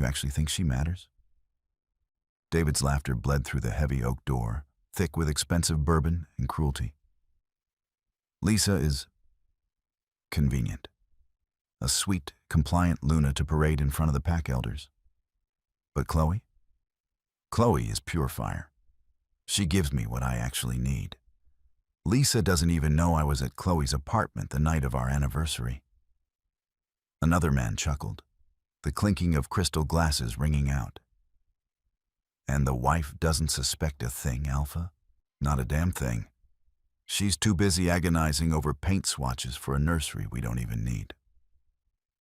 You actually think she matters? David's laughter bled through the heavy oak door, thick with expensive bourbon and cruelty. Lisa is convenient. A sweet, compliant Luna to parade in front of the pack elders. But Chloe? Chloe is pure fire. She gives me what I actually need. Lisa doesn't even know I was at Chloe's apartment the night of our anniversary. Another man chuckled, the clinking of crystal glasses ringing out. And the wife doesn't suspect a thing, Alpha? Not a damn thing. She's too busy agonizing over paint swatches for a nursery we don't even need.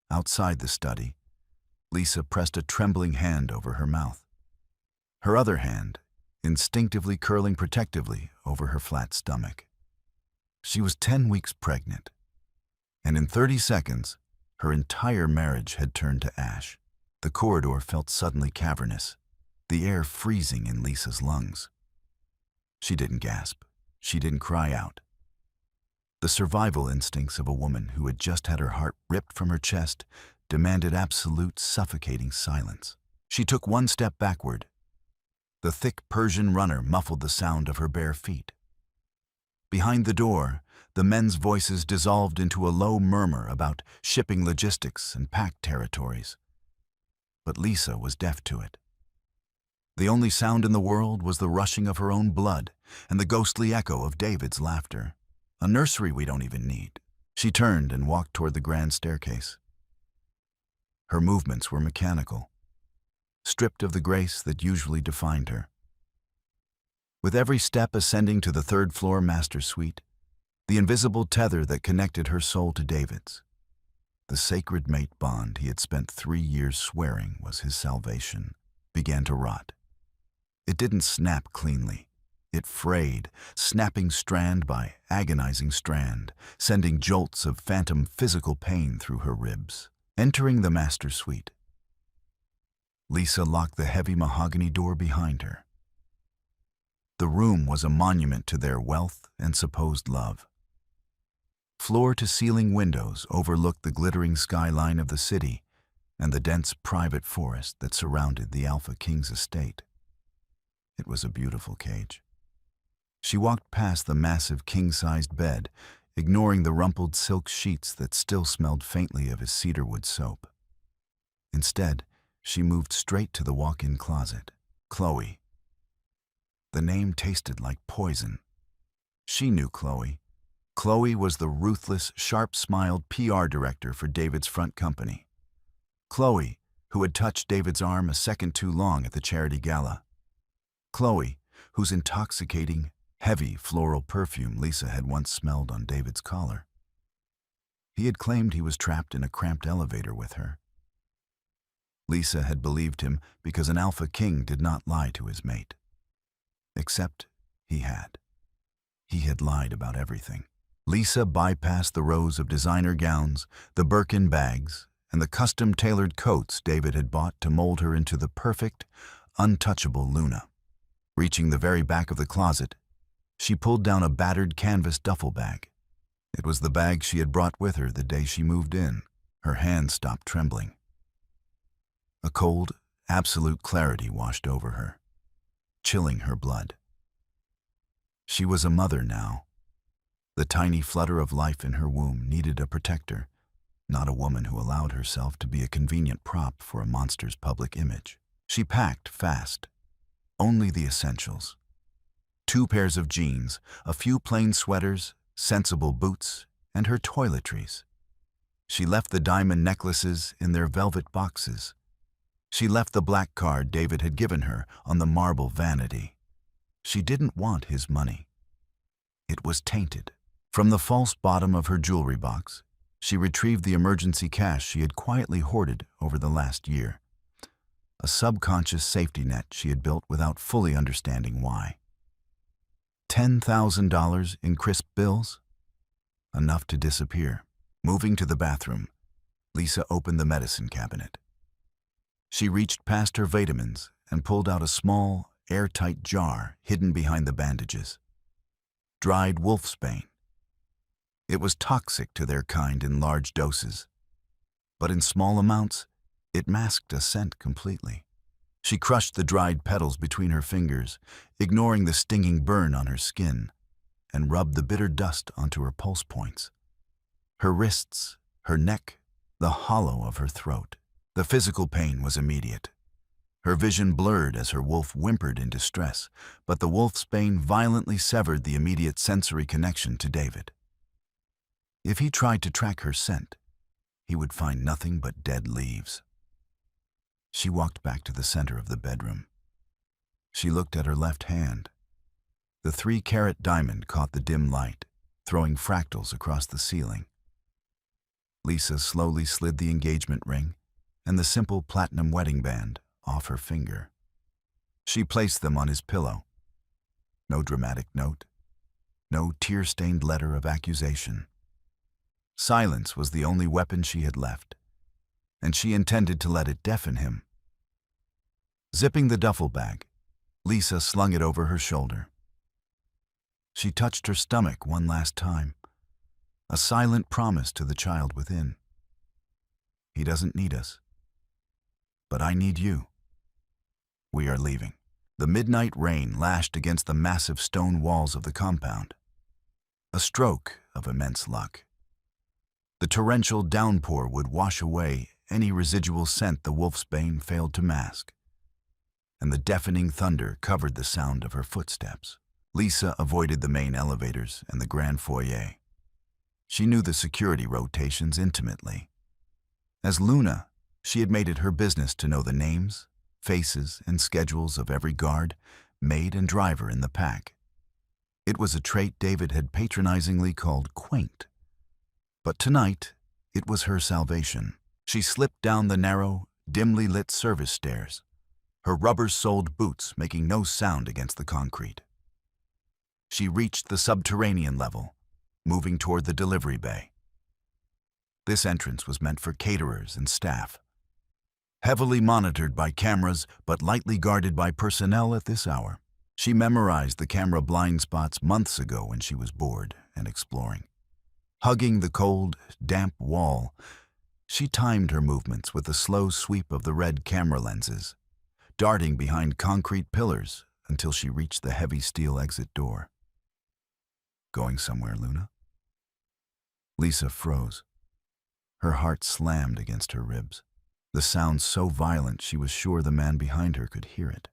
Outside the study, Lisa pressed a trembling hand over her mouth. Her other hand instinctively curling protectively over her flat stomach. She was 10 weeks pregnant, and in 30 seconds, her entire marriage had turned to ash. The corridor felt suddenly cavernous, the air freezing in Lisa's lungs. She didn't gasp. She didn't cry out. The survival instincts of a woman who had just had her heart ripped from her chest demanded absolute, suffocating silence. She took one step backward. The thick Persian runner muffled the sound of her bare feet. Behind the door, the men's voices dissolved into a low murmur about shipping logistics and pack territories. But Lisa was deaf to it. The only sound in the world was the rushing of her own blood and the ghostly echo of David's laughter. A nursery we don't even need. She turned and walked toward the grand staircase. Her movements were mechanical, stripped of the grace that usually defined her. With every step ascending to the third-floor master suite, the invisible tether that connected her soul to David's, the sacred mate bond he had spent 3 years swearing was his salvation, began to rot. It didn't snap cleanly. It frayed, snapping strand by agonizing strand, sending jolts of phantom physical pain through her ribs. Entering the master suite, Lisa locked the heavy mahogany door behind her. The room was a monument to their wealth and supposed love. Floor-to-ceiling windows overlooked the glittering skyline of the city and the dense private forest that surrounded the Alpha King's estate. It was a beautiful cage. She walked past the massive king-sized bed, ignoring the rumpled silk sheets that still smelled faintly of his cedarwood soap. Instead, she moved straight to the walk-in closet. Chloe. The name tasted like poison. She knew Chloe. Chloe was the ruthless, sharp-smiled PR director for David's front company. Chloe, who had touched David's arm a second too long at the charity gala. Chloe, whose intoxicating, heavy floral perfume Lisa had once smelled on David's collar. He had claimed he was trapped in a cramped elevator with her. Lisa had believed him because an Alpha King did not lie to his mate. Except he had. He had lied about everything. Lisa bypassed the rows of designer gowns, the Birkin bags, and the custom-tailored coats David had bought to mold her into the perfect, untouchable Luna. Reaching the very back of the closet, she pulled down a battered canvas duffel bag. It was the bag she had brought with her the day she moved in. Her hand stopped trembling. A cold, absolute clarity washed over her, chilling her blood. She was a mother now. The tiny flutter of life in her womb needed a protector, not a woman who allowed herself to be a convenient prop for a monster's public image. She packed fast, only the essentials. 2 pairs of jeans, a few plain sweaters, sensible boots, and her toiletries. She left the diamond necklaces in their velvet boxes. She left the black card David had given her on the marble vanity. She didn't want his money. It was tainted. From the false bottom of her jewelry box, she retrieved the emergency cash she had quietly hoarded over the last year. A subconscious safety net she had built without fully understanding why. $10,000 in crisp bills? Enough to disappear. Moving to the bathroom, Lisa opened the medicine cabinet. She reached past her vitamins and pulled out a small, airtight jar hidden behind the bandages. Dried wolfsbane. It was toxic to their kind in large doses, but in small amounts, It masked a scent completely. She crushed the dried petals between her fingers, ignoring the stinging burn on her skin, and rubbed the bitter dust onto her pulse points. Her wrists, her neck, the hollow of her throat. The physical pain was immediate. Her vision blurred as her wolf whimpered in distress, but the wolf's bane violently severed the immediate sensory connection to David. If he tried to track her scent, he would find nothing but dead leaves. She walked back to the center of the bedroom. She looked at her left hand. The 3-carat diamond caught the dim light, throwing fractals across the ceiling. Lisa slowly slid the engagement ring and the simple platinum wedding band off her finger. She placed them on his pillow. No dramatic note, no tear-stained letter of accusation. Silence was the only weapon she had left, and she intended to let it deafen him. Zipping the duffel bag, Lisa slung it over her shoulder. She touched her stomach one last time, a silent promise to the child within. He doesn't need us, but I need you. We are leaving. The midnight rain lashed against the massive stone walls of the compound. A stroke of immense luck. The torrential downpour would wash away any residual scent the wolf's bane failed to mask, and the deafening thunder covered the sound of her footsteps. Lisa avoided the main elevators and the grand foyer. She knew the security rotations intimately. As Luna, she had made it her business to know the names, faces, and schedules of every guard, maid, and driver in the pack. It was a trait David had patronizingly called quaint. But tonight, it was her salvation. She slipped down the narrow, dimly lit service stairs, her rubber-soled boots making no sound against the concrete. She reached the subterranean level, moving toward the delivery bay. This entrance was meant for caterers and staff. Heavily monitored by cameras, but lightly guarded by personnel at this hour. She memorized the camera blind spots months ago when she was bored and exploring. Hugging the cold, damp wall, she timed her movements with the slow sweep of the red camera lenses, darting behind concrete pillars until she reached the heavy steel exit door. Going somewhere, Luna? Lisa froze. Her heart slammed against her ribs. The sound so violent she was sure the man behind her could hear it.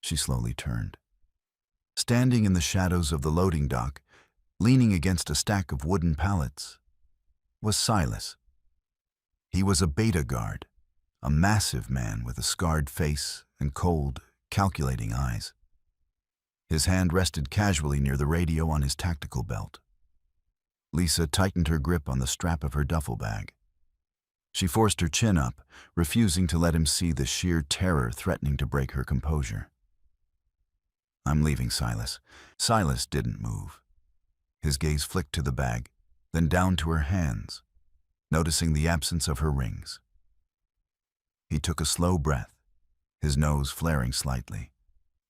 She slowly turned. Standing in the shadows of the loading dock, leaning against a stack of wooden pallets, was Silas. He was a beta guard, a massive man with a scarred face and cold, calculating eyes. His hand rested casually near the radio on his tactical belt. Lisa tightened her grip on the strap of her duffel bag. She forced her chin up, refusing to let him see the sheer terror threatening to break her composure. I'm leaving, Silas. Silas didn't move. His gaze flicked to the bag, then down to her hands, noticing the absence of her rings. He took a slow breath, his nose flaring slightly,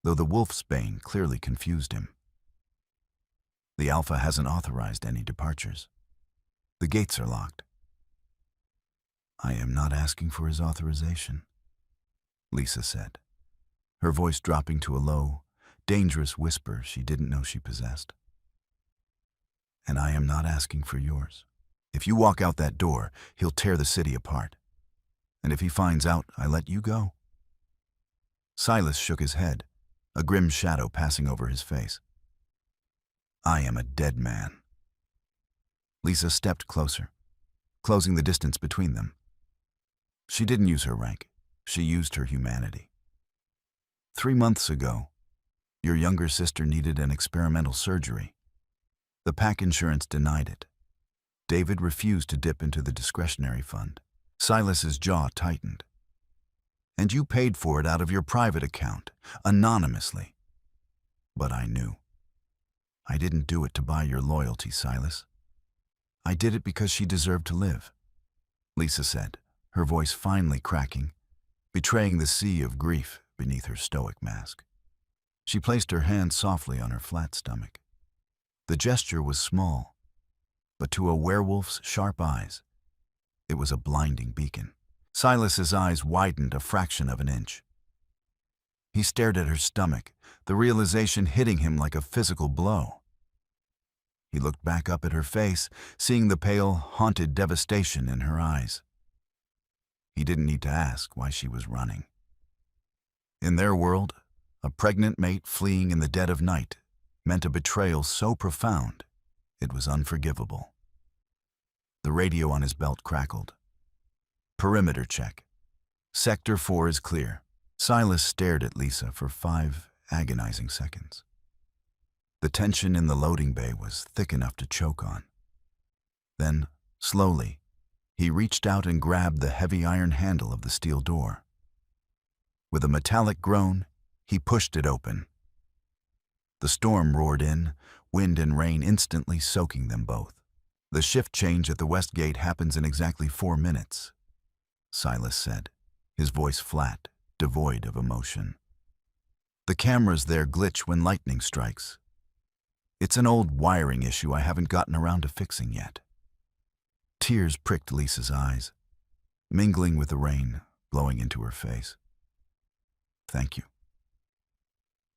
though the wolf's bane clearly confused him. The Alpha hasn't authorized any departures. The gates are locked. I am not asking for his authorization, Lisa said, her voice dropping to a low, dangerous whisper she didn't know she possessed. And I am not asking for yours. If you walk out that door, he'll tear the city apart. And if he finds out I let you go. Silas shook his head, a grim shadow passing over his face. I am a dead man. Lisa stepped closer, closing the distance between them. She didn't use her rank. She used her humanity. 3 months ago, your younger sister needed an experimental surgery. The pack insurance denied it. David refused to dip into the discretionary fund. Silas's jaw tightened. And you paid for it out of your private account, anonymously. But I knew. I didn't do it to buy your loyalty, Silas. I did it because she deserved to live, Lisa said, her voice finally cracking, betraying the sea of grief beneath her stoic mask. She placed her hand softly on her flat stomach. The gesture was small, but to a werewolf's sharp eyes, it was a blinding beacon. Silas's eyes widened a fraction of an inch. He stared at her stomach, the realization hitting him like a physical blow. He looked back up at her face, seeing the pale, haunted devastation in her eyes. He didn't need to ask why she was running. In their world, a pregnant mate fleeing in the dead of night meant a betrayal so profound it was unforgivable. The radio on his belt crackled. Perimeter check. Sector 4 is clear. Silas stared at Lisa for 5 agonizing seconds. The tension in the loading bay was thick enough to choke on. Then, slowly, he reached out and grabbed the heavy iron handle of the steel door. With a metallic groan, he pushed it open. The storm roared in, wind and rain instantly soaking them both. The shift change at the west gate happens in exactly 4 minutes, Silas said, his voice flat, devoid of emotion. The cameras there glitch when lightning strikes. It's an old wiring issue I haven't gotten around to fixing yet. Tears pricked Lisa's eyes, mingling with the rain blowing into her face. Thank you.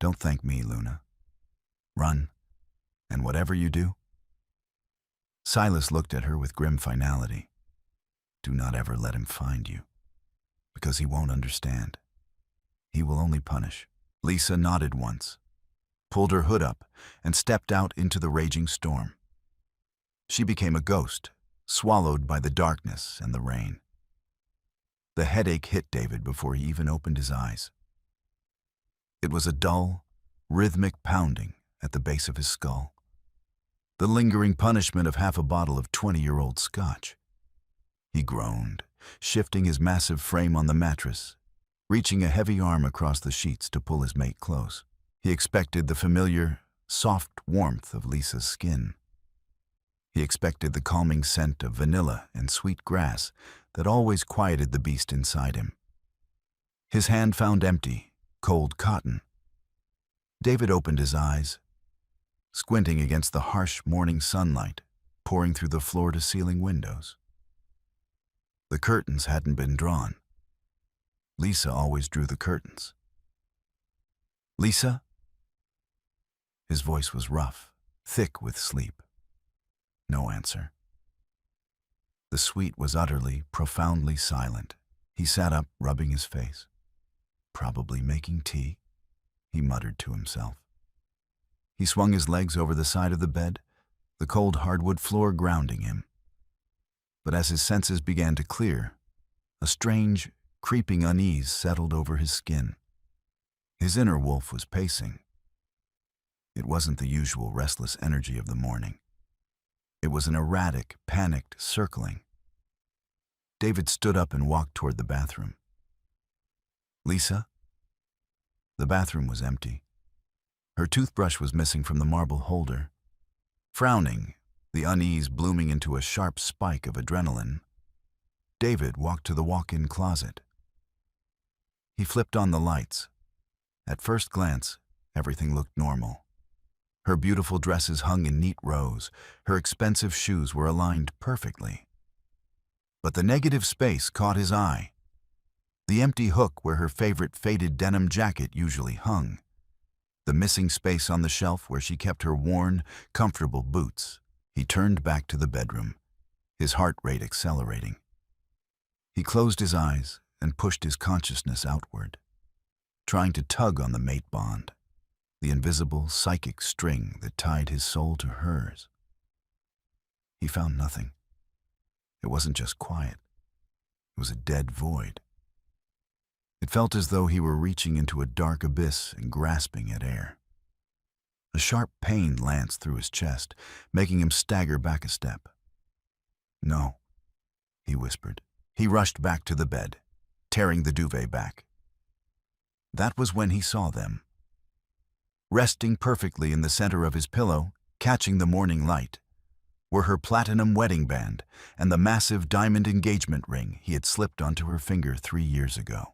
Don't thank me, Luna. Run, and whatever you do. Silas looked at her with grim finality. Do not ever let him find you, because he won't understand. He will only punish. Lisa nodded once, pulled her hood up, and stepped out into the raging storm. She became a ghost, swallowed by the darkness and the rain. The headache hit David before he even opened his eyes. It was a dull, rhythmic pounding at the base of his skull, the lingering punishment of half a bottle of 20-year-old scotch. He groaned, shifting his massive frame on the mattress, reaching a heavy arm across the sheets to pull his mate close. He expected the familiar, soft warmth of Lisa's skin. He expected the calming scent of vanilla and sweet grass that always quieted the beast inside him. His hand found empty, cold cotton. David opened his eyes, squinting against the harsh morning sunlight pouring through the floor-to-ceiling windows. The curtains hadn't been drawn. Lisa always drew the curtains. Lisa? His voice was rough, thick with sleep. No answer. The suite was utterly, profoundly silent. He sat up, rubbing his face. Probably making tea, he muttered to himself. He swung his legs over the side of the bed, the cold hardwood floor grounding him. But as his senses began to clear, a strange, creeping unease settled over his skin. His inner wolf was pacing. It wasn't the usual restless energy of the morning. It was an erratic, panicked circling. David stood up and walked toward the bathroom. Lisa? The bathroom was empty. Her toothbrush was missing from the marble holder. Frowning, the unease blooming into a sharp spike of adrenaline, David walked to the walk-in closet. He flipped on the lights. At first glance, everything looked normal. Her beautiful dresses hung in neat rows. Her expensive shoes were aligned perfectly. But the negative space caught his eye. The empty hook where her favorite faded denim jacket usually hung. The missing space on the shelf where she kept her worn, comfortable boots. He turned back to the bedroom, his heart rate accelerating. He closed his eyes and pushed his consciousness outward, trying to tug on the mate bond, the invisible psychic string that tied his soul to hers. He found nothing. It wasn't just quiet. It was a dead void. It felt as though he were reaching into a dark abyss and grasping at air. A sharp pain lanced through his chest, making him stagger back a step. No, he whispered. He rushed back to the bed, tearing the duvet back. That was when he saw them. Resting perfectly in the center of his pillow, catching the morning light, were her platinum wedding band and the massive diamond engagement ring he had slipped onto her finger 3 years ago.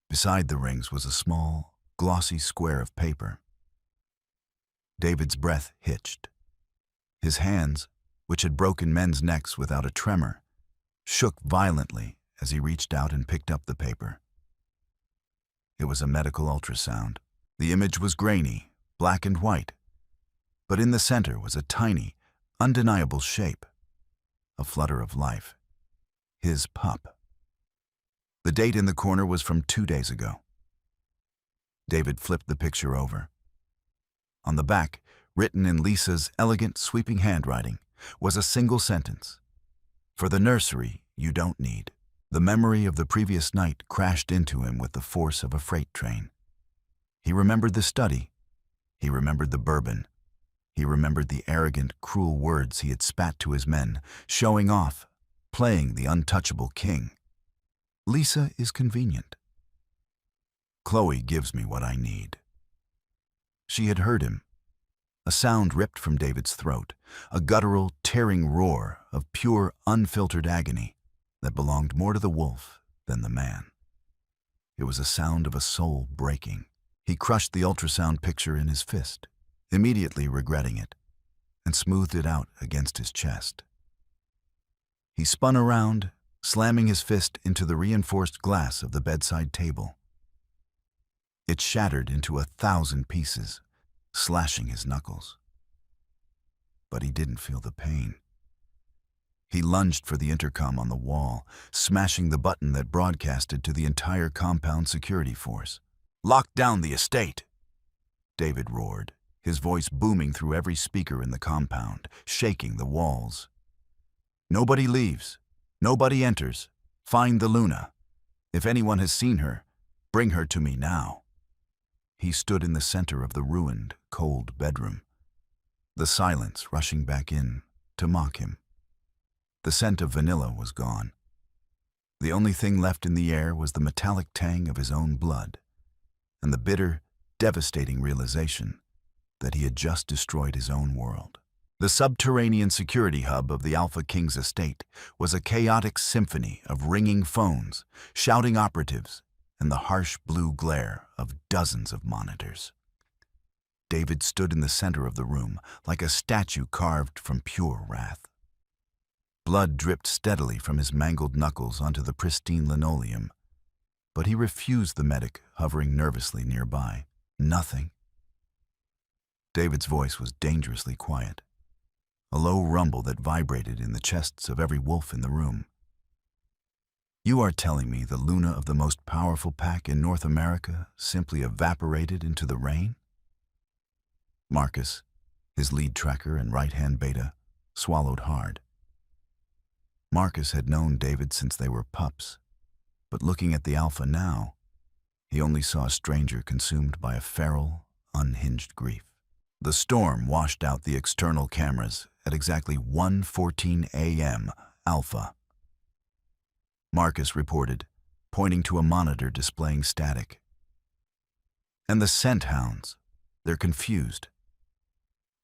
Beside the rings was a small, glossy square of paper. David's breath hitched. His hands, which had broken men's necks without a tremor, shook violently as he reached out and picked up the paper. It was a medical ultrasound. The image was grainy, black and white, but in the center was a tiny, undeniable shape, a flutter of life. His pup. The date in the corner was from 2 days ago. David flipped the picture over. On the back, written in Lisa's elegant, sweeping handwriting, was a single sentence. "For the nursery, you don't need." The memory of the previous night crashed into him with the force of a freight train. He remembered the study. He remembered the bourbon. He remembered the arrogant, cruel words he had spat to his men, showing off, playing the untouchable king. Lisa is convenient. Chloe gives me what I need. She had heard him. A sound ripped from David's throat, a guttural, tearing roar of pure, unfiltered agony that belonged more to the wolf than the man. It was a sound of a soul breaking. He crushed the ultrasound picture in his fist, immediately regretting it, and smoothed it out against his chest. He spun around, slamming his fist into the reinforced glass of the bedside table. It shattered into 1,000 pieces, slashing his knuckles. But he didn't feel the pain. He lunged for the intercom on the wall, smashing the button that broadcasted to the entire compound security force. "Lock down the estate!" David roared, his voice booming through every speaker in the compound, shaking the walls. "Nobody leaves. Nobody enters. Find the Luna. If anyone has seen her, bring her to me now." He stood in the center of the ruined, cold bedroom, the silence rushing back in to mock him. The scent of vanilla was gone. The only thing left in the air was the metallic tang of his own blood, and the bitter, devastating realization that he had just destroyed his own world. The subterranean security hub of the Alpha King's estate was a chaotic symphony of ringing phones, shouting operatives, and the harsh blue glare of dozens of monitors. David stood in the center of the room like a statue carved from pure wrath. Blood dripped steadily from his mangled knuckles onto the pristine linoleum, but he refused the medic hovering nervously nearby. "Nothing." David's voice was dangerously quiet, a low rumble that vibrated in the chests of every wolf in the room. "You are telling me the Luna of the most powerful pack in North America simply evaporated into the rain?" Marcus, his lead tracker and right-hand beta, swallowed hard. Marcus had known David since they were pups, but looking at the Alpha now, he only saw a stranger consumed by a feral, unhinged grief. The storm washed out the external cameras at exactly 1:14 a.m. Alpha. Marcus reported, pointing to a monitor displaying static. "And the scent hounds, they're confused.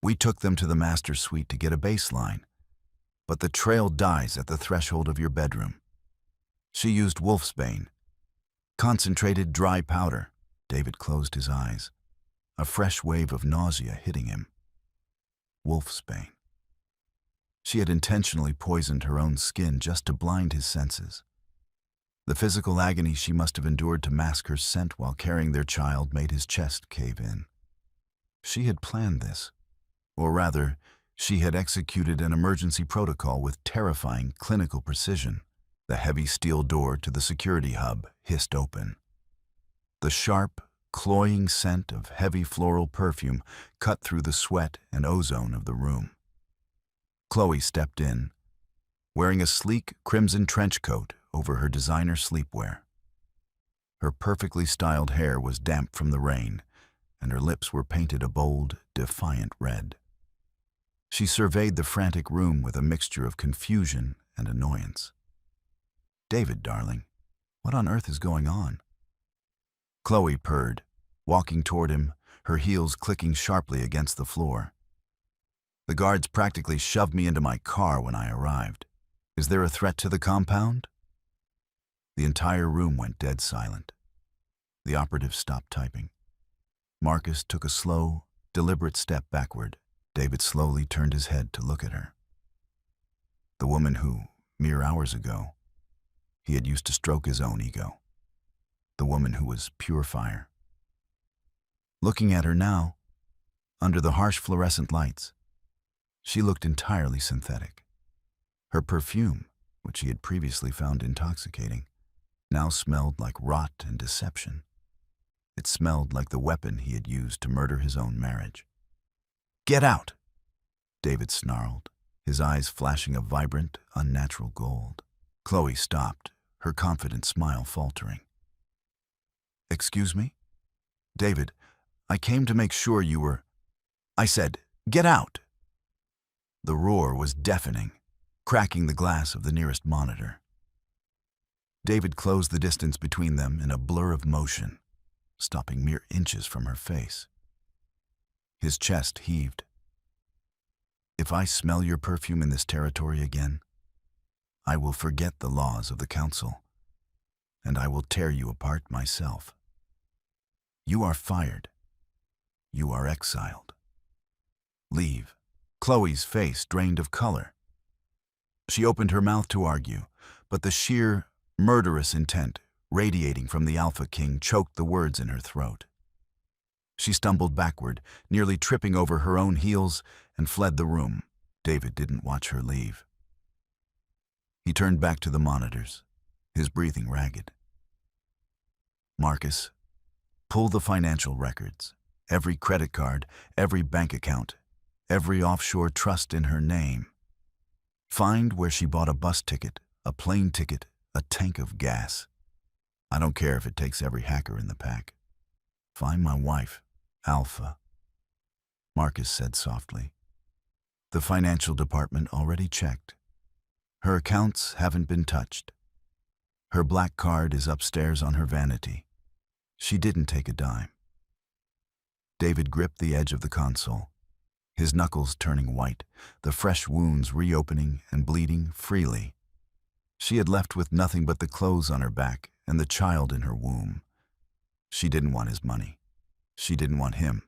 We took them to the master suite to get a baseline, but the trail dies at the threshold of your bedroom. She used wolfsbane, concentrated dry powder." David closed his eyes, a fresh wave of nausea hitting him. Wolfsbane. She had intentionally poisoned her own skin just to blind his senses. The physical agony she must have endured to mask her scent while carrying their child made his chest cave in. She had planned this, or rather, she had executed an emergency protocol with terrifying clinical precision. The heavy steel door to the security hub hissed open. The sharp, cloying scent of heavy floral perfume cut through the sweat and ozone of the room. Chloe stepped in, wearing a sleek crimson trench coat over her designer sleepwear. Her perfectly styled hair was damp from the rain, and her lips were painted a bold, defiant red. She surveyed the frantic room with a mixture of confusion and annoyance. "David, darling, what on earth is going on?" Chloe purred, walking toward him, her heels clicking sharply against the floor. "The guards practically shoved me into my car when I arrived. Is there a threat to the compound?" The entire room went dead silent. The operative stopped typing. Marcus took a slow, deliberate step backward. David slowly turned his head to look at her. The woman who, mere hours ago, He had used to stroke his own ego, the woman who was pure fire. Looking at her now, under the harsh fluorescent lights, she looked entirely synthetic. Her perfume, which he had previously found intoxicating, now smelled like rot and deception. It smelled like the weapon he had used to murder his own marriage. "Get out!" David snarled, his eyes flashing a vibrant, unnatural gold. Chloe stopped, her confident smile faltering. "Excuse me? David, I came to make sure you were—" I said, "Get out!" The roar was deafening, cracking the glass of the nearest monitor. David closed the distance between them in a blur of motion, stopping mere inches from her face. His chest heaved. "If I smell your perfume in this territory again, I will forget the laws of the council, and I will tear you apart myself. You are fired. You are exiled. Leave." Chloe's face drained of color. She opened her mouth to argue, but the sheer, murderous intent radiating from the Alpha King choked the words in her throat. She stumbled backward, nearly tripping over her own heels, and fled the room. David didn't watch her leave. He turned back to the monitors, his breathing ragged. "Marcus, pull the financial records, every credit card, every bank account, every offshore trust in her name. Find where she bought a bus ticket, a plane ticket, a tank of gas. I don't care if it takes every hacker in the pack. Find my wife, Alpha." Marcus said softly. "The financial department already checked. Her accounts haven't been touched. Her black card is upstairs on her vanity. She didn't take a dime." David gripped the edge of the console, his knuckles turning white, the fresh wounds reopening and bleeding freely. She had left with nothing but the clothes on her back and the child in her womb. She didn't want his money. She didn't want him.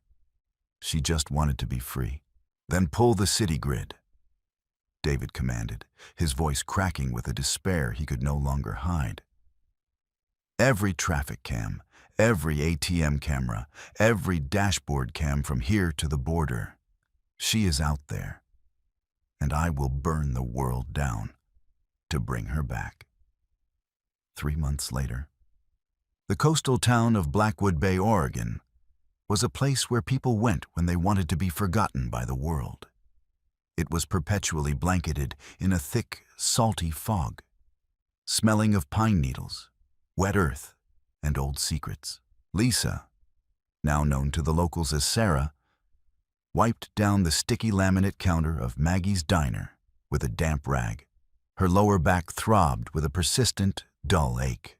She just wanted to be free. "Then pull the city grid," David commanded, his voice cracking with a despair he could no longer hide. "Every traffic cam, every ATM camera, every dashboard cam from here to the border. She is out there, and I will burn the world down to bring her back." 3 months later, the coastal town of Blackwood Bay, Oregon, was a place where people went when they wanted to be forgotten by the world. It was perpetually blanketed in a thick, salty fog, smelling of pine needles, wet earth, and old secrets. Lisa, now known to the locals as Sarah, wiped down the sticky laminate counter of Maggie's diner with a damp rag. Her lower back throbbed with a persistent, dull ache.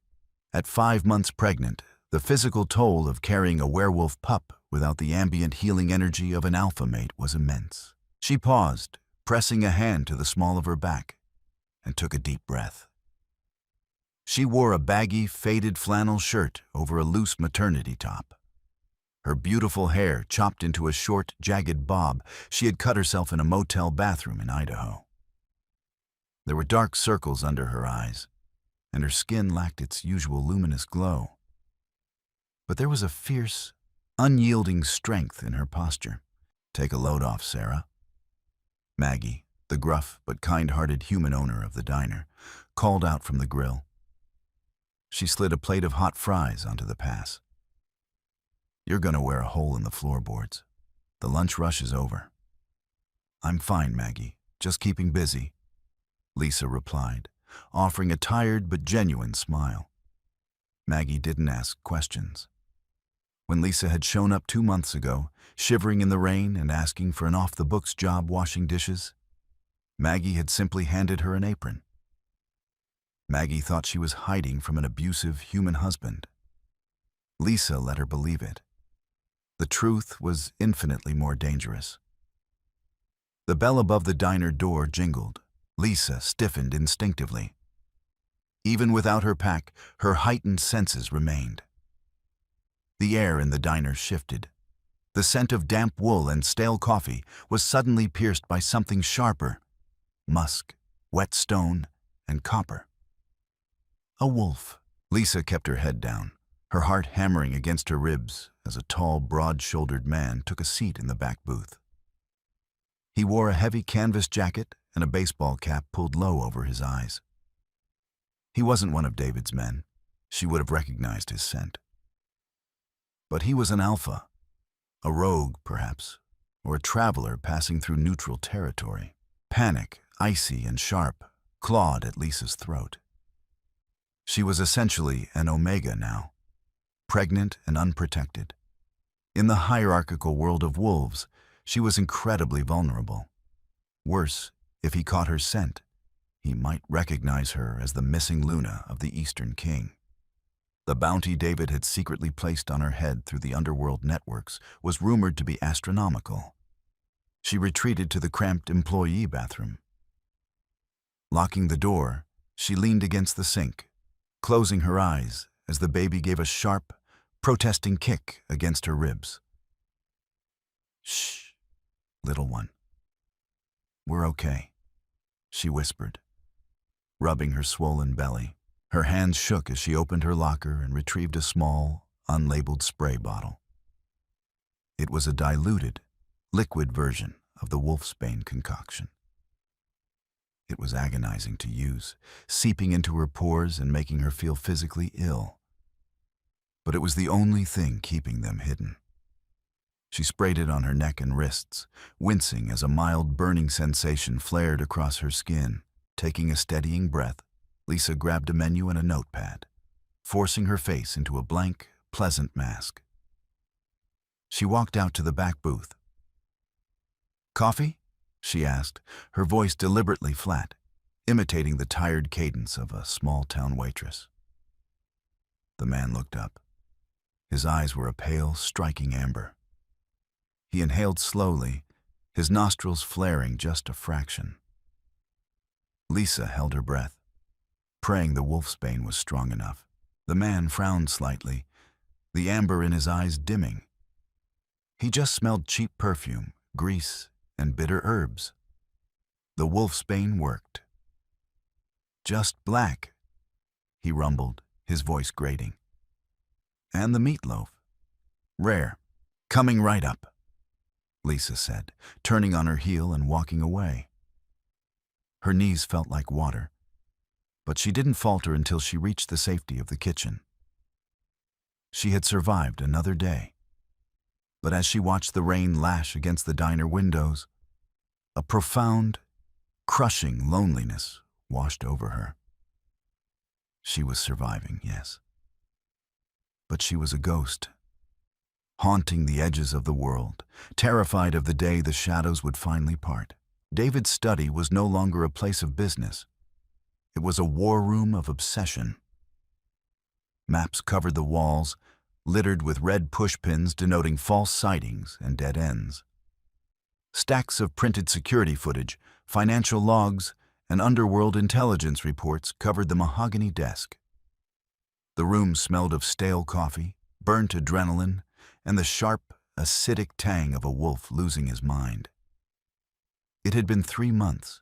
At 5 months pregnant, the physical toll of carrying a werewolf pup without the ambient healing energy of an alpha mate was immense. She paused, pressing a hand to the small of her back, and took a deep breath. She wore a baggy, faded flannel shirt over a loose maternity top. Her beautiful hair chopped into a short, jagged bob she had cut herself in a motel bathroom in Idaho. There were dark circles under her eyes, and her skin lacked its usual luminous glow. But there was a fierce, unyielding strength in her posture. "Take a load off, Sarah." Maggie, the gruff but kind-hearted human owner of the diner, called out from the grill. She slid a plate of hot fries onto the pass. "You're gonna wear a hole in the floorboards. The lunch rush is over." "I'm fine, Maggie, just keeping busy," Lisa replied, offering a tired but genuine smile. Maggie didn't ask questions. When Lisa had shown up 2 months ago, shivering in the rain and asking for an off-the-books job washing dishes, Maggie had simply handed her an apron. Maggie thought she was hiding from an abusive human husband. Lisa let her believe it. The truth was infinitely more dangerous. The bell above the diner door jingled. Lisa stiffened instinctively. Even without her pack, her heightened senses remained. The air in the diner shifted. The scent of damp wool and stale coffee was suddenly pierced by something sharper: musk, wet stone, and copper. A wolf. Lisa kept her head down, her heart hammering against her ribs as a tall, broad-shouldered man took a seat in the back booth. He wore a heavy canvas jacket and a baseball cap pulled low over his eyes. He wasn't one of David's men. She would have recognized his scent. But he was an alpha, a rogue, perhaps, or a traveler passing through neutral territory. Panic, icy and sharp, clawed at Lisa's throat. She was essentially an omega now, pregnant and unprotected. In the hierarchical world of wolves, she was incredibly vulnerable. Worse, if he caught her scent, he might recognize her as the missing Luna of the Eastern King. The bounty David had secretly placed on her head through the underworld networks was rumored to be astronomical. She retreated to the cramped employee bathroom. Locking the door, she leaned against the sink, closing her eyes as the baby gave a sharp, protesting kick against her ribs. "Shh, little one. We're okay," she whispered, rubbing her swollen belly. Her hands shook as she opened her locker and retrieved a small, unlabeled spray bottle. It was a diluted, liquid version of the wolfsbane concoction. It was agonizing to use, seeping into her pores and making her feel physically ill. But it was the only thing keeping them hidden. She sprayed it on her neck and wrists, wincing as a mild burning sensation flared across her skin. Taking a steadying breath, Lisa grabbed a menu and a notepad, forcing her face into a blank, pleasant mask. She walked out to the back booth. "Coffee?" she asked, her voice deliberately flat, imitating the tired cadence of a small-town waitress. The man looked up. His eyes were a pale, striking amber. He inhaled slowly, his nostrils flaring just a fraction. Lisa held her breath, praying the wolfsbane was strong enough. The man frowned slightly, the amber in his eyes dimming. He just smelled cheap perfume, grease, and bitter herbs. The wolfsbane worked. "Just black," he rumbled, his voice grating. "And the meatloaf. Rare. Coming right up," Lisa said, turning on her heel and walking away. Her knees felt like water, but she didn't falter until she reached the safety of the kitchen. She had survived another day, but as she watched the rain lash against the diner windows, a profound, crushing loneliness washed over her. She was surviving, yes, but she was a ghost, haunting the edges of the world, terrified of the day the shadows would finally part. David's study was no longer a place of business. It was a war room of obsession. Maps covered the walls, littered with red pushpins denoting false sightings and dead ends. Stacks of printed security footage, financial logs, and underworld intelligence reports covered the mahogany desk. The room smelled of stale coffee, burnt adrenaline, and the sharp, acidic tang of a wolf losing his mind. It had been 3 months,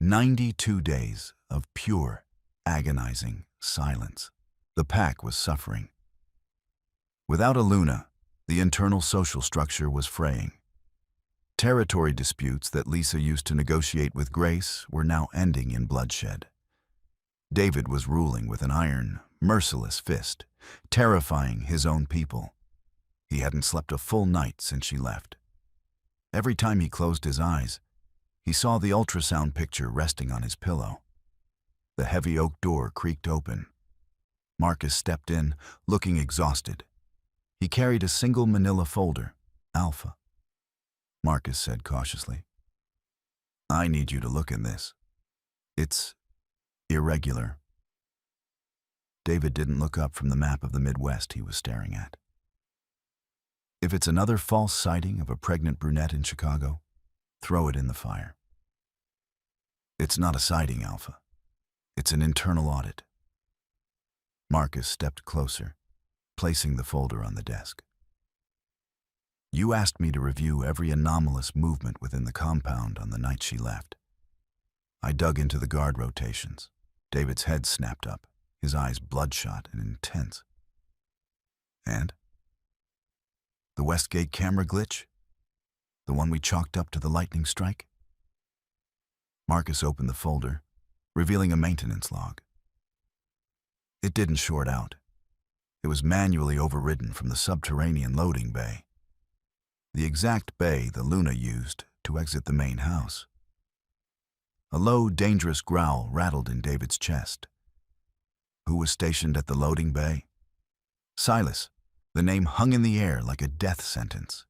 92 days of pure, agonizing silence. The pack was suffering. Without a Luna, the internal social structure was fraying. Territory disputes that Lisa used to negotiate with grace were now ending in bloodshed. David was ruling with an iron, merciless fist, terrifying his own people. He hadn't slept a full night since she left. Every time he closed his eyes, he saw the ultrasound picture resting on his pillow. The heavy oak door creaked open. Marcus stepped in, looking exhausted. He carried a single manila folder. "Alpha," Marcus said cautiously. "I need you to look in this. It's irregular." David didn't look up from the map of the Midwest he was staring at. "If it's another false sighting of a pregnant brunette in Chicago, throw it in the fire." "It's not a sighting, Alpha. It's an internal audit." Marcus stepped closer, placing the folder on the desk. "You asked me to review every anomalous movement within the compound on the night she left. I dug into the guard rotations." David's head snapped up, his eyes bloodshot and intense. And? The Westgate camera glitch? The one we chalked up to the lightning strike? Marcus opened the folder, revealing a maintenance log. It didn't short out. It was manually overridden from the subterranean loading bay, the exact bay the Luna used to exit the main house. A low, dangerous growl rattled in David's chest. Who was stationed at the loading bay? Silas. The name hung in the air like a death sentence.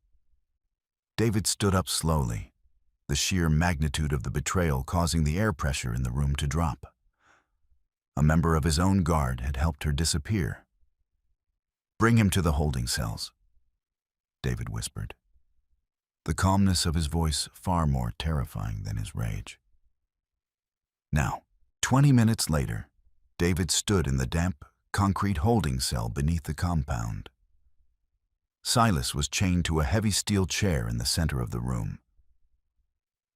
David stood up slowly, the sheer magnitude of the betrayal causing the air pressure in the room to drop. A member of his own guard had helped her disappear. "Bring him to the holding cells," David whispered, the calmness of his voice far more terrifying than his rage. Now, 20 minutes later, David stood in the damp, concrete holding cell beneath the compound. Silas was chained to a heavy steel chair in the center of the room.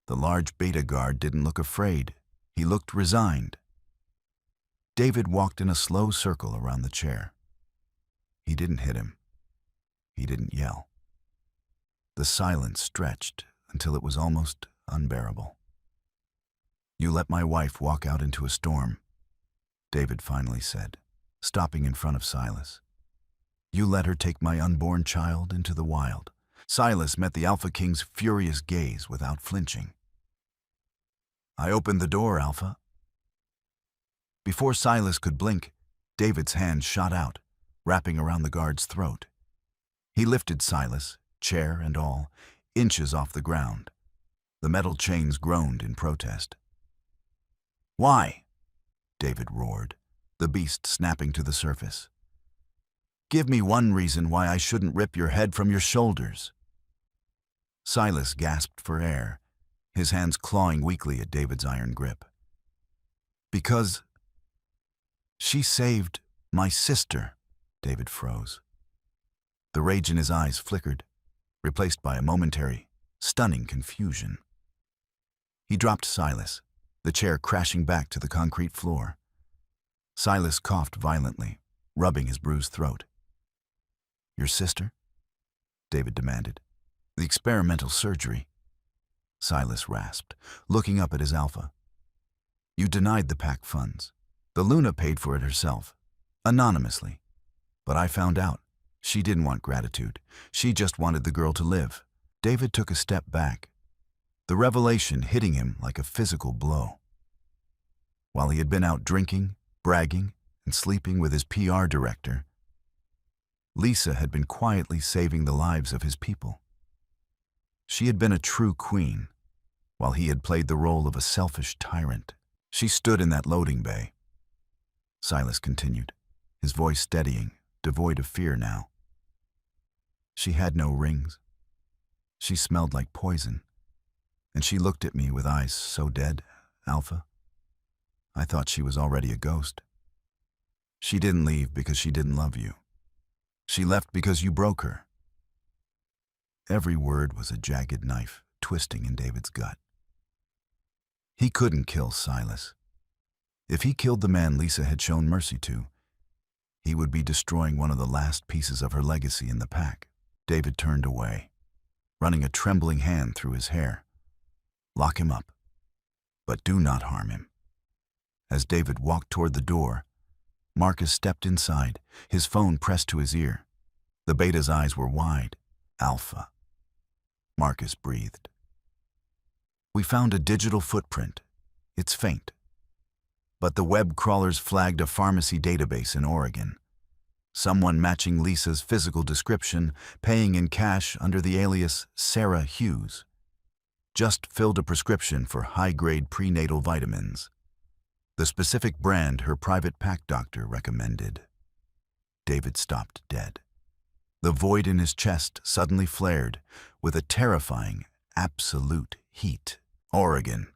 The large beta guard didn't look afraid. He looked resigned. David walked in a slow circle around the chair. He didn't hit him. He didn't yell. The silence stretched until it was almost unbearable. "You let my wife walk out into a storm," David finally said, stopping in front of Silas. "You let her take my unborn child into the wild." Silas met the Alpha King's furious gaze without flinching. "I opened the door, Alpha." Before Silas could blink, David's hand shot out, wrapping around the guard's throat. He lifted Silas, chair and all, inches off the ground. The metal chains groaned in protest. "Why?" David roared, the beast snapping to the surface. "Give me one reason why I shouldn't rip your head from your shoulders." Silas gasped for air, his hands clawing weakly at David's iron grip. "Because she saved my sister," David froze. The rage in his eyes flickered, replaced by a momentary, stunning confusion. He dropped Silas, the chair crashing back to the concrete floor. Silas coughed violently, rubbing his bruised throat. "Your sister?" David demanded. "The experimental surgery." Silas rasped, looking up at his Alpha. "You denied the PAC funds. The Luna paid for it herself, anonymously. But I found out. She didn't want gratitude. She just wanted the girl to live." David took a step back, the revelation hitting him like a physical blow. While he had been out drinking, bragging, and sleeping with his PR director, Lisa had been quietly saving the lives of his people. She had been a true queen, while he had played the role of a selfish tyrant. She stood in that loading bay. Silas continued, his voice steadying, devoid of fear now. "She had no rings. She smelled like poison, and she looked at me with eyes so dead, Alpha. I thought she was already a ghost. She didn't leave because she didn't love you. She left because you broke her." Every word was a jagged knife twisting in David's gut. He couldn't kill Silas. If he killed the man Lisa had shown mercy to, he would be destroying one of the last pieces of her legacy in the pack. David turned away, running a trembling hand through his hair. "Lock him up, but do not harm him." As David walked toward the door, Marcus stepped inside, his phone pressed to his ear. The beta's eyes were wide. "Alpha," Marcus breathed. "We found a digital footprint. It's faint. But the web crawlers flagged a pharmacy database in Oregon. Someone matching Lisa's physical description, paying in cash under the alias Sarah Hughes. Just filled a prescription for high-grade prenatal vitamins. The specific brand her private pack doctor recommended." David stopped dead. The void in his chest suddenly flared with a terrifying, absolute heat. "Oregon,"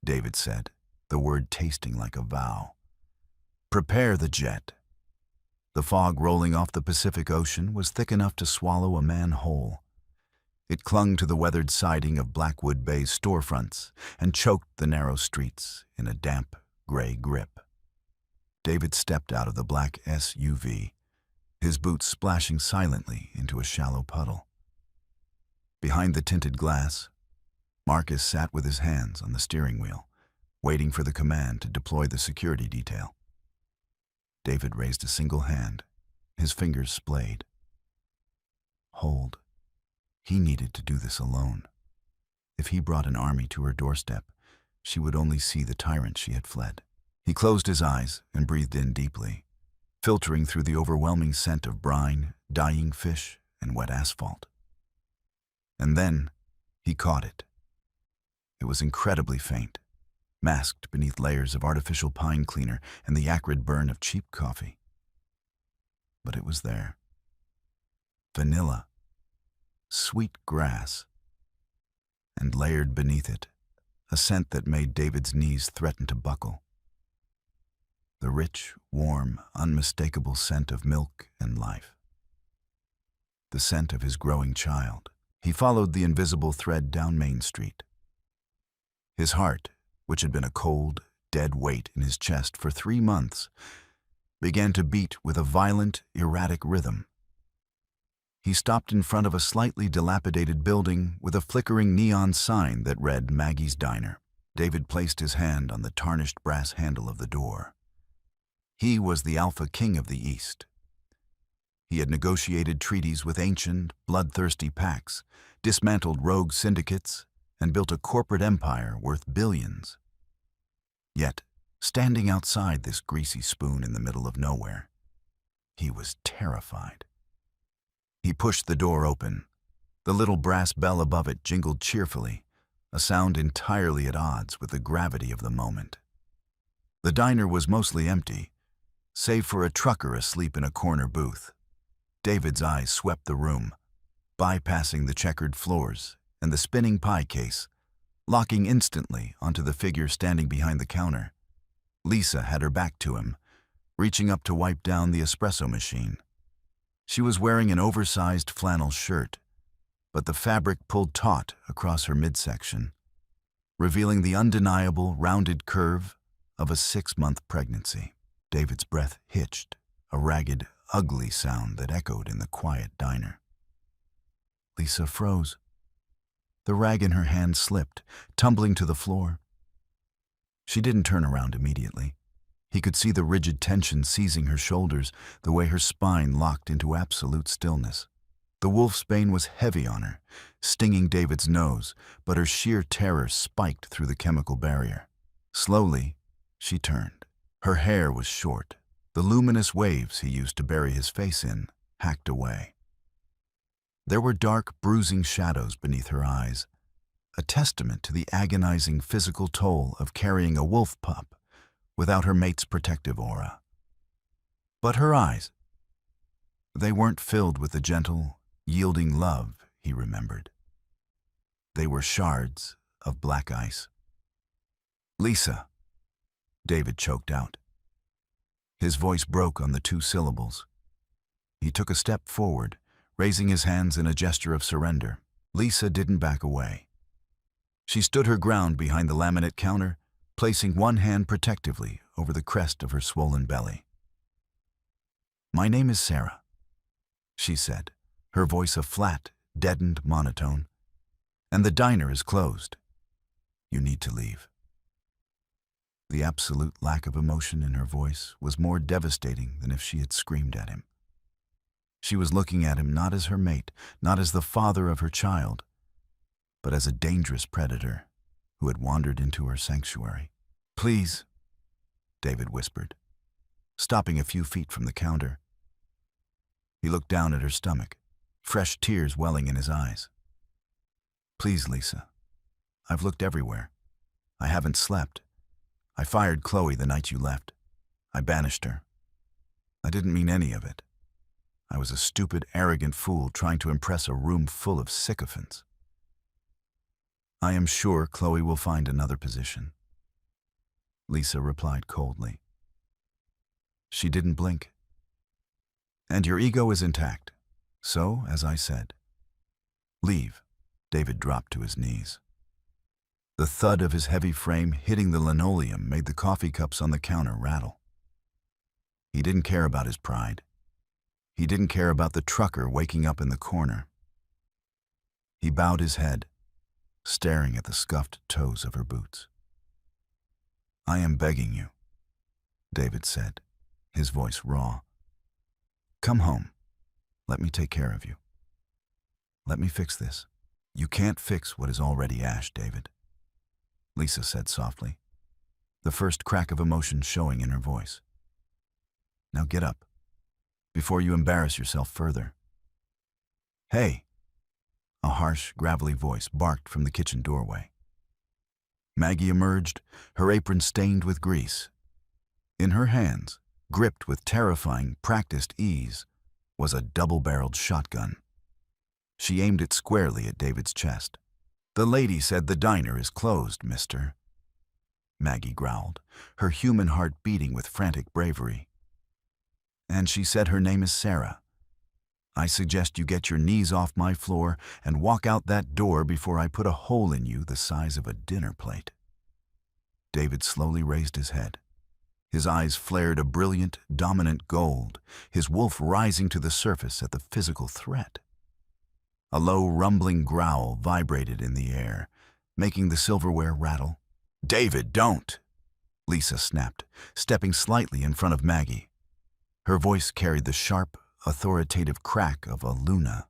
David said, the word tasting like a vow. "Prepare the jet." The fog rolling off the Pacific Ocean was thick enough to swallow a man whole. It clung to the weathered siding of Blackwood Bay's storefronts and choked the narrow streets in a damp, gray grip. David stepped out of the black SUV, his boots splashing silently into a shallow puddle. Behind the tinted glass, Marcus sat with his hands on the steering wheel, waiting for the command to deploy the security detail. David raised a single hand, his fingers splayed. Hold. He needed to do this alone. If he brought an army to her doorstep, she would only see the tyrant she had fled. He closed his eyes and breathed in deeply, filtering through the overwhelming scent of brine, dying fish, and wet asphalt. And then he caught it. It was incredibly faint, masked beneath layers of artificial pine cleaner and the acrid burn of cheap coffee. But it was there. Vanilla, sweet grass, and layered beneath it, a scent that made David's knees threaten to buckle. The rich, warm, unmistakable scent of milk and life. The scent of his growing child. He followed the invisible thread down Main Street. His heart, which had been a cold, dead weight in his chest for 3 months, began to beat with a violent, erratic rhythm. He stopped in front of a slightly dilapidated building with a flickering neon sign that read Maggie's Diner. David placed his hand on the tarnished brass handle of the door. He was the Alpha King of the East. He had negotiated treaties with ancient, bloodthirsty pacts, dismantled rogue syndicates, and built a corporate empire worth billions. Yet, standing outside this greasy spoon in the middle of nowhere, he was terrified. He pushed the door open. The little brass bell above it jingled cheerfully, a sound entirely at odds with the gravity of the moment. The diner was mostly empty, save for a trucker asleep in a corner booth. David's eyes swept the room, bypassing the checkered floors and the spinning pie case, locking instantly onto the figure standing behind the counter. Lisa had her back to him, reaching up to wipe down the espresso machine. She was wearing an oversized flannel shirt, but the fabric pulled taut across her midsection, revealing the undeniable rounded curve of a 6-month pregnancy. David's breath hitched, a ragged, ugly sound that echoed in the quiet diner. Lisa froze. The rag in her hand slipped, tumbling to the floor. She didn't turn around immediately. He could see the rigid tension seizing her shoulders, the way her spine locked into absolute stillness. The wolfsbane was heavy on her, stinging David's nose, but her sheer terror spiked through the chemical barrier. Slowly, she turned. Her hair was short. The luminous waves he used to bury his face in hacked away. There were dark, bruising shadows beneath her eyes, a testament to the agonizing physical toll of carrying a wolf pup without her mate's protective aura. But her eyes, they weren't filled with the gentle, yielding love he remembered. They were shards of black ice. "Lisa," David choked out. His voice broke on the 2 syllables. He took a step forward, raising his hands in a gesture of surrender. Lisa didn't back away. She stood her ground behind the laminate counter, placing one hand protectively over the crest of her swollen belly. "My name is Sarah," she said, her voice a flat, deadened monotone. "And the diner is closed. You need to leave." The absolute lack of emotion in her voice was more devastating than if she had screamed at him. She was looking at him not as her mate, not as the father of her child, but as a dangerous predator who had wandered into her sanctuary. "Please," David whispered, stopping a few feet from the counter. He looked down at her stomach, fresh tears welling in his eyes. "Please, Lisa. I've looked everywhere. I haven't slept. I fired Chloe the night you left. I banished her. I didn't mean any of it. I was a stupid, arrogant fool trying to impress a room full of sycophants. I am sure Chloe will find another position." Lisa replied coldly. She didn't blink. "And your ego is intact. So, as I said, leave." David dropped to his knees. The thud of his heavy frame hitting the linoleum made the coffee cups on the counter rattle. He didn't care about his pride. He didn't care about the trucker waking up in the corner. He bowed his head, staring at the scuffed toes of her boots. "I am begging you," David said, his voice raw. "Come home. Let me take care of you. Let me fix this." "You can't fix what is already ash, David," Lisa said softly, the first crack of emotion showing in her voice. "Now get up, before you embarrass yourself further." "Hey!" A harsh, gravelly voice barked from the kitchen doorway. Maggie emerged, her apron stained with grease. In her hands, gripped with terrifying, practiced ease, was a double-barreled shotgun. She aimed it squarely at David's chest. "The lady said the diner is closed, mister," Maggie growled, her human heart beating with frantic bravery. "And she said her name is Sarah. I suggest you get your knees off my floor and walk out that door before I put a hole in you the size of a dinner plate." David slowly raised his head. His eyes flared a brilliant, dominant gold, his wolf rising to the surface at the physical threat. A low, rumbling growl vibrated in the air, making the silverware rattle. "David, don't!" Lisa snapped, stepping slightly in front of Maggie. Her voice carried the sharp, authoritative crack of a Luna.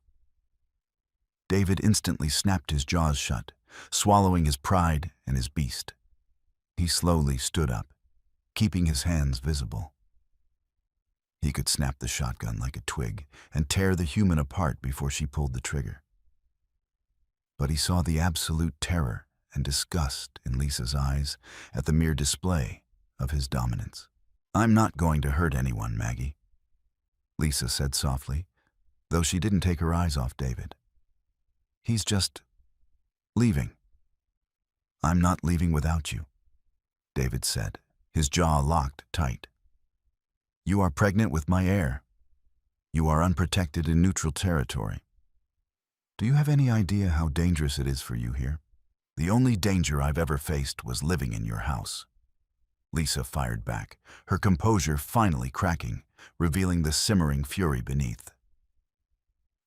David instantly snapped his jaws shut, swallowing his pride and his beast. He slowly stood up, keeping his hands visible. He could snap the shotgun like a twig and tear the human apart before she pulled the trigger. But he saw the absolute terror and disgust in Lisa's eyes at the mere display of his dominance. "I'm not going to hurt anyone, Maggie," Lisa said softly, though she didn't take her eyes off David. "He's just leaving." "I'm not leaving without you," David said, his jaw locked tight. "You are pregnant with my heir. You are unprotected in neutral territory. Do you have any idea how dangerous it is for you here?" "The only danger I've ever faced was living in your house," Lisa fired back, her composure finally cracking, revealing the simmering fury beneath.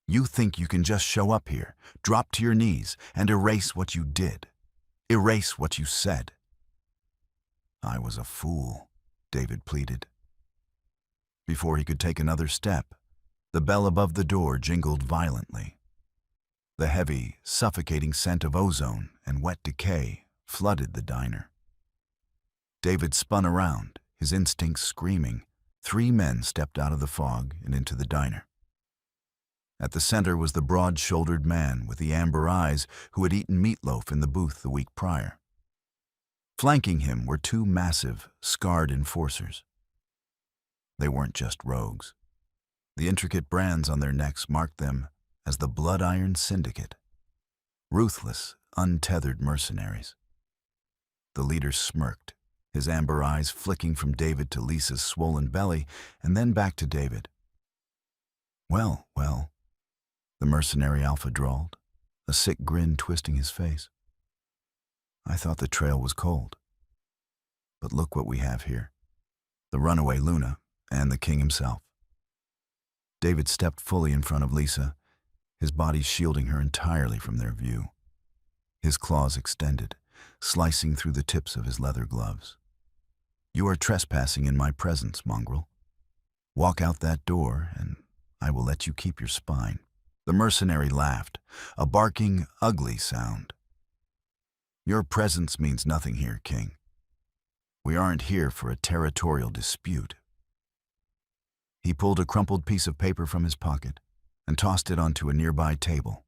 "You think you can just show up here, drop to your knees, and erase what you did, erase what you said." "I was a fool," David pleaded. Before he could take another step, the bell above the door jingled violently. The heavy, suffocating scent of ozone and wet decay flooded the diner. David spun around, his instincts screaming. 3 men stepped out of the fog and into the diner. At the center was the broad-shouldered man with the amber eyes who had eaten meatloaf in the booth the week prior. Flanking him were 2 massive, scarred enforcers. They weren't just rogues. The intricate brands on their necks marked them as the Blood Iron Syndicate, ruthless, untethered mercenaries. The leader smirked, his amber eyes flicking from David to Lisa's swollen belly and then back to David. Well, the mercenary alpha drawled, a sick grin twisting his face. "I thought the trail was cold. But look what we have here. The runaway Luna and the king himself." David stepped fully in front of Lisa, his body shielding her entirely from their view. His claws extended, slicing through the tips of his leather gloves. "You are trespassing in my presence, mongrel. Walk out that door, and I will let you keep your spine." The mercenary laughed, a barking, ugly sound. "Your presence means nothing here, King. We aren't here for a territorial dispute." He pulled a crumpled piece of paper from his pocket and tossed it onto a nearby table.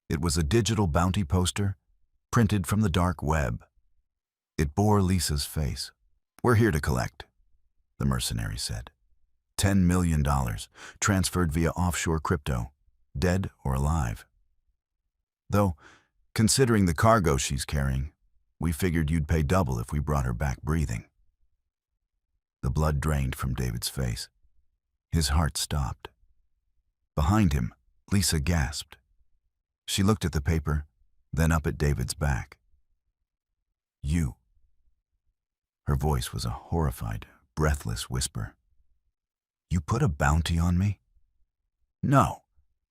It was a digital bounty poster, printed from the dark web. It bore Lisa's face. "We're here to collect," the mercenary said. $10 million, transferred via offshore crypto, dead or alive. Though, considering the cargo she's carrying, we figured you'd pay double if we brought her back breathing. The blood drained from David's face. His heart stopped. Behind him, Lisa gasped. She looked at the paper, then up at David's back. "You." Her voice was a horrified, breathless whisper. You put a bounty on me? No.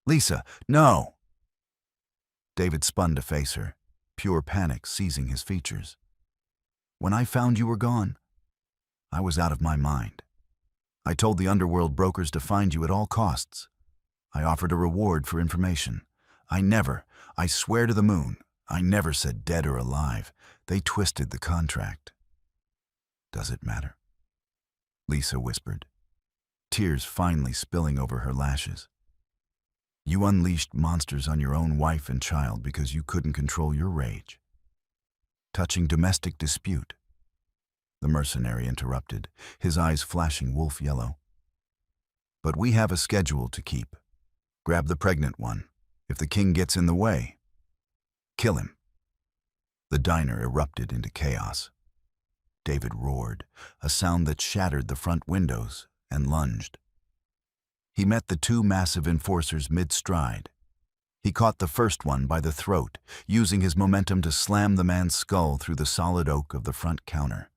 Lisa, no! David spun to face her, pure panic seizing his features. When I found you were gone, I was out of my mind. I told the underworld brokers to find you at all costs. I offered a reward for information. I swear to the moon, I never said dead or alive. They twisted the contract. Does it matter? Lisa whispered, tears finally spilling over her lashes. You unleashed monsters on your own wife and child because you couldn't control your rage. Touching domestic dispute. The mercenary interrupted, his eyes flashing wolf yellow. But we have a schedule to keep. Grab the pregnant one. If the king gets in the way, kill him. The diner erupted into chaos. David roared, a sound that shattered the front windows, and lunged. He met the two massive enforcers mid-stride. He caught the first one by the throat, using his momentum to slam the man's skull through the solid oak of the front counter.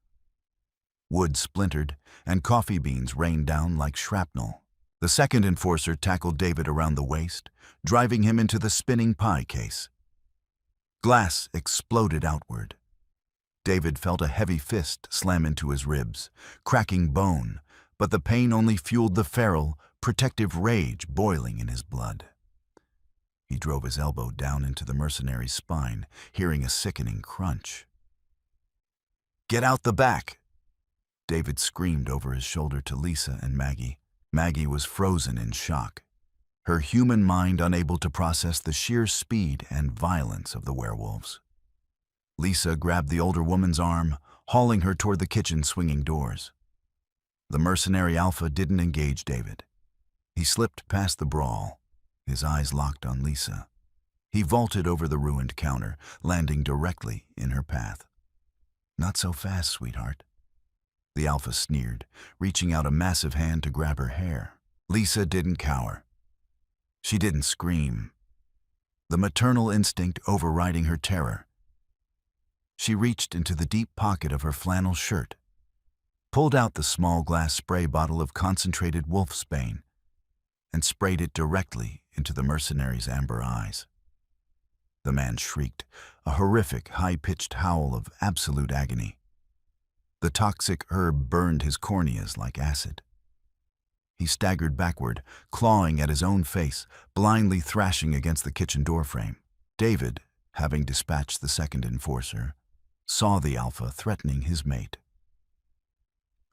Wood splintered, and coffee beans rained down like shrapnel. The second enforcer tackled David around the waist, driving him into the spinning pie case. Glass exploded outward. David felt a heavy fist slam into his ribs, cracking bone, but the pain only fueled the feral, protective rage boiling in his blood. He drove his elbow down into the mercenary's spine, hearing a sickening crunch. Get out the back! David screamed over his shoulder to Lisa and Maggie. Maggie was frozen in shock, her human mind unable to process the sheer speed and violence of the werewolves. Lisa grabbed the older woman's arm, hauling her toward the kitchen swinging doors. The mercenary alpha didn't engage David. He slipped past the brawl, his eyes locked on Lisa. He vaulted over the ruined counter, landing directly in her path. Not so fast, sweetheart. The alpha sneered, reaching out a massive hand to grab her hair. Lisa didn't cower. She didn't scream, the maternal instinct overriding her terror. She reached into the deep pocket of her flannel shirt, pulled out the small glass spray bottle of concentrated wolfsbane, and sprayed it directly into the mercenary's amber eyes. The man shrieked, a horrific, high-pitched howl of absolute agony. The toxic herb burned his corneas like acid. He staggered backward, clawing at his own face, blindly thrashing against the kitchen doorframe. David, having dispatched the second enforcer, saw the alpha threatening his mate.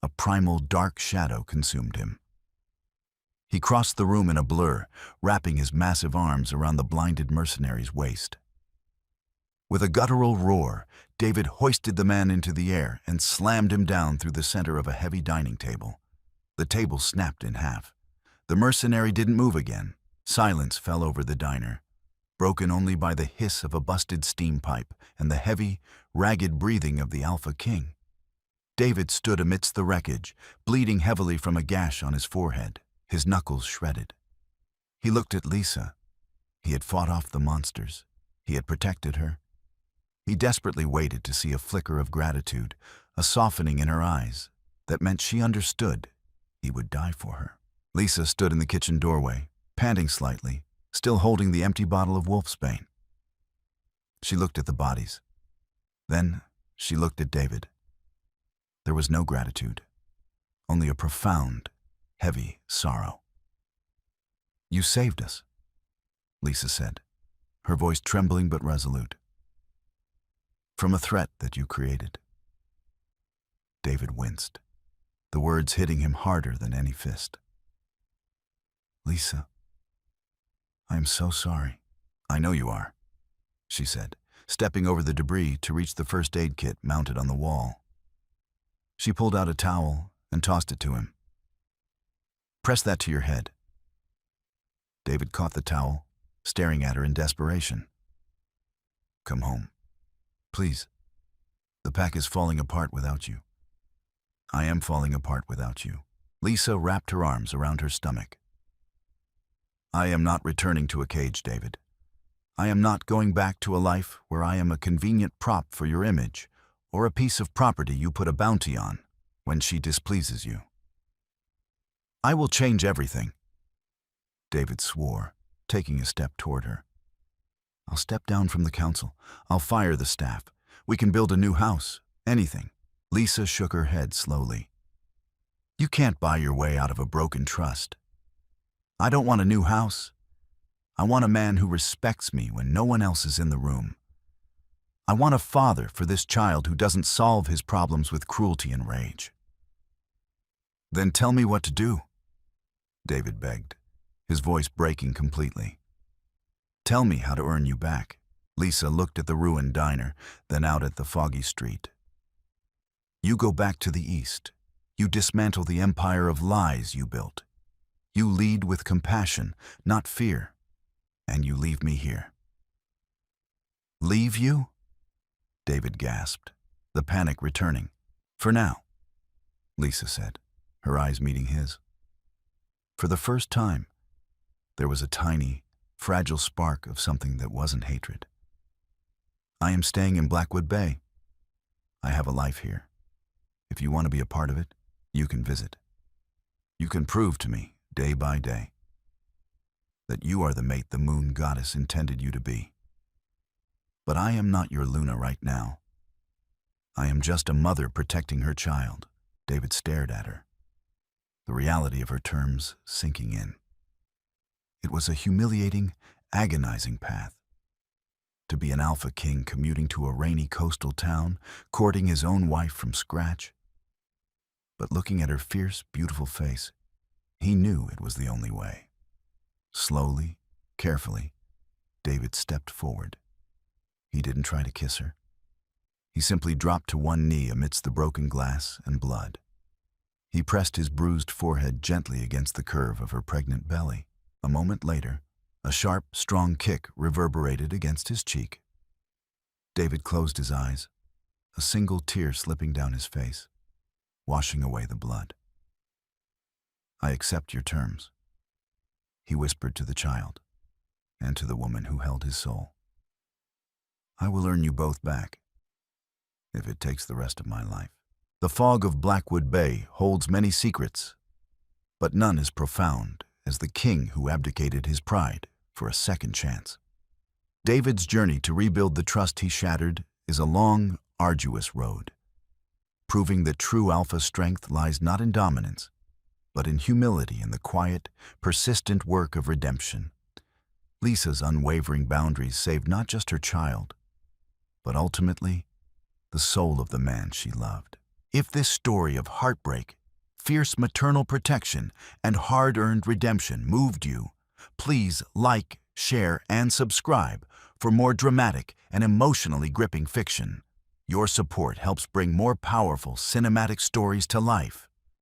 A primal dark shadow consumed him. He crossed the room in a blur, wrapping his massive arms around the blinded mercenary's waist. With a guttural roar, David hoisted the man into the air and slammed him down through the center of a heavy dining table. The table snapped in half. The mercenary didn't move again. Silence fell over the diner, broken only by the hiss of a busted steam pipe and the heavy, ragged breathing of the Alpha King. David stood amidst the wreckage, bleeding heavily from a gash on his forehead, his knuckles shredded. He looked at Lisa. He had fought off the monsters. He had protected her. He desperately waited to see a flicker of gratitude, a softening in her eyes that meant she understood he would die for her. Lisa stood in the kitchen doorway, panting slightly, still holding the empty bottle of wolfsbane. She looked at the bodies. Then she looked at David. There was no gratitude, only a profound, heavy sorrow. You saved us, Lisa said, her voice trembling but resolute. From a threat that you created. David winced, the words hitting him harder than any fist. Lisa, I am so sorry. I know you are, she said, stepping over the debris to reach the first aid kit mounted on the wall. She pulled out a towel and tossed it to him. Press that to your head. David caught the towel, staring at her in desperation. Come home. Please. The pack is falling apart without you. I am falling apart without you. Lisa wrapped her arms around her stomach. I am not returning to a cage, David. I am not going back to a life where I am a convenient prop for your image or a piece of property you put a bounty on. when she displeases you. I will change everything, David swore, taking a step toward her. I'll step down from the council. I'll fire the staff. We can build a new house. Anything. Lisa shook her head slowly. You can't buy your way out of a broken trust. I don't want a new house. I want a man who respects me when no one else is in the room. I want a father for this child who doesn't solve his problems with cruelty and rage. Then tell me what to do, David begged, his voice breaking completely. Tell me how to earn you back. Lisa looked at the ruined diner, then out at the foggy street. You go back to the east. You dismantle the empire of lies you built. You lead with compassion, not fear. And you leave me here. Leave you? David gasped, the panic returning. For now, Lisa said, her eyes meeting his. For the first time, there was a tiny, fragile spark of something that wasn't hatred. I am staying in Blackwood Bay. I have a life here. If you want to be a part of it, you can visit. You can prove to me, day by day, that you are the mate the moon goddess intended you to be. But I am not your Luna right now. I am just a mother protecting her child. David stared at her, the reality of her terms sinking in. It was a humiliating, agonizing path. To be an alpha king commuting to a rainy coastal town, courting his own wife from scratch. But looking at her fierce, beautiful face, he knew it was the only way. Slowly, carefully, David stepped forward. He didn't try to kiss her. He simply dropped to one knee amidst the broken glass and blood. He pressed his bruised forehead gently against the curve of her pregnant belly. A moment later, a sharp, strong kick reverberated against his cheek. David closed his eyes, a single tear slipping down his face, washing away the blood. I accept your terms, he whispered to the child and to the woman who held his soul. I will earn you both back, if it takes the rest of my life. The fog of Blackwood Bay holds many secrets, but none as profound as the king who abdicated his pride for a second chance. David's journey to rebuild the trust he shattered is a long, arduous road, proving that true alpha strength lies not in dominance, but in humility and the quiet, persistent work of redemption. Lisa's unwavering boundaries saved not just her child, but ultimately the soul of the man she loved. If this story of heartbreak, fierce maternal protection, and hard-earned redemption moved you, please like, share, and subscribe for more dramatic and emotionally gripping fiction. Your support helps bring more powerful cinematic stories to life.